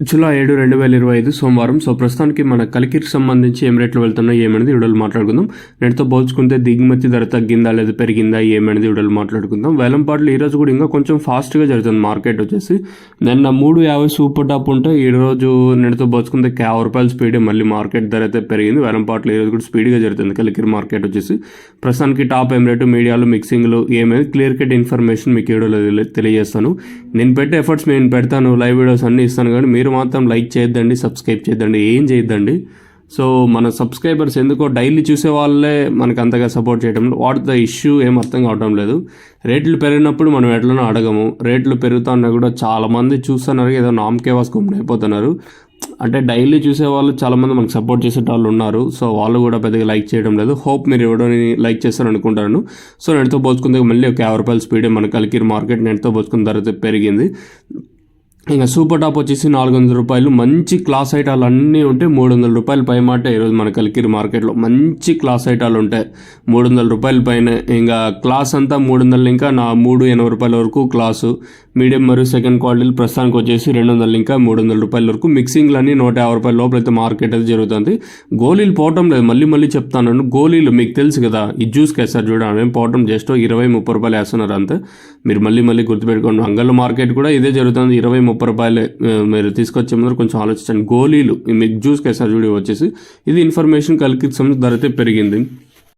July 7, 2025 సోమవారం. ప్రస్తుతానికి మన కలికిరికి సంబంధించి ఏం రేట్లు వెళ్తున్నాయి ఏమనేది వీడియోలో మాట్లాడుకుందాం. నేటితో పోల్చుకుంటే దిగుమతి ధర తగ్గిందా లేదా పెరిగిందా ఏమనేది వీడియోలో మాట్లాడుకుందాం. వేలంపాట్లు ఈరోజు కూడా ఇంకా కొంచెం ఫాస్ట్గా జరుగుతుంది. మార్కెట్ వచ్చేసి నిన్న 3.50 సూపర్ టాప్ ఉంటే ఈరోజు నేటితో పోల్చుకుంటే ₹50 స్పీడ్ మళ్ళీ మార్కెట్ ధర అయితే పెరిగింది. వేలంపాట్లు ఈరోజు కూడా స్పీడ్గా జరుగుతుంది కలికిరి మార్కెట్ వచ్చేసి. ప్రస్తుతానికి టాప్ ఏం రేటు, మీడియాలో మిక్సింగ్లు ఏమేది క్లియర్ కట్ ఇన్ఫర్మేషన్ మీకు వీడియోలో తెలియజేస్తాను. నేను పెట్టే ఎఫర్ట్స్ నేను పెడతాను, లైవ్ వీడియోస్ అన్నీ ఇస్తాను, కానీ మీరు మాత్రం లైక్ చేయొద్దండి, సబ్స్క్రైబ్ చేయొద్దండి, ఏం చేయొద్దండి. మన సబ్స్క్రైబర్స్ ఎందుకో డైలీ చూసే వాళ్ళే మనకు అంతగా సపోర్ట్ చేయడం, వాట్ ద ఇష్యూ ఏం అర్థం కావడం లేదు. రేట్లు పెరిగినప్పుడు మనం ఎట్లనో అడగము, రేట్లు పెరుగుతున్నా కూడా చాలామంది చూస్తున్నారు, ఏదో నామకే వాసుకొని అయిపోతున్నారు. అంటే డైలీ చూసే వాళ్ళు చాలామంది మనకు సపోర్ట్ చేసే వాళ్ళు ఉన్నారు. వాళ్ళు కూడా పెద్దగా లైక్ చేయడం లేదు. హోప్ మీరు ఎవడోని లైక్ చేస్తారని అనుకుంటాను. నేటితో పోల్చుకుంటే మళ్ళీ ఒక ₹50 స్పీడే మన కలికిరి మార్కెట్ నేటితో పోల్చుకున్న ధర పెరిగింది. ఇంకా సూపర్ టాప్ వచ్చేసి ₹400. మంచి క్లాస్ ఐటాలు అన్నీ ఉంటే ₹300 పై మాట. ఈరోజు మన కలికిరి మార్కెట్లో మంచి క్లాస్ ఐటాలు ఉంటాయి ₹300 పైన. ఇంకా క్లాస్ అంతా 300, ఇంకా ₹380 వరకు క్లాసు. మీడియం మరియు సెకండ్ క్వాలిటీలు ప్రస్తుతానికి వచ్చేసి 200, ఇంకా ₹300 వరకు. మిక్సింగ్లు అన్నీ ₹150 లోపల అయితే మార్కెట్ అయితే జరుగుతుంది. గోళీలు పోవటం లేదు, మళ్ళీ చెప్తాను. గోళీలు మీకు తెలుసు కదా, ఈ జ్యూస్ కేసారు చూడండి, ఏం పోవటం జస్ట్ ₹20-30 వేస్తున్నారు అంతే. మీరు మళ్ళీ గుర్తుపెట్టుకోండి. అంగళ్ళ మార్కెట్ కూడా ఇదే జరుగుతుంది, ₹20-30 మీరు తీసుకొచ్చే ముందు కొంచెం ఆలోచించండి. గోళీలు మీకు జ్యూస్ కేసారు చూడి వచ్చేసి ఇది ఇన్ఫర్మేషన్ కలికి సంబంధించి ధర అయితే పెరిగింది.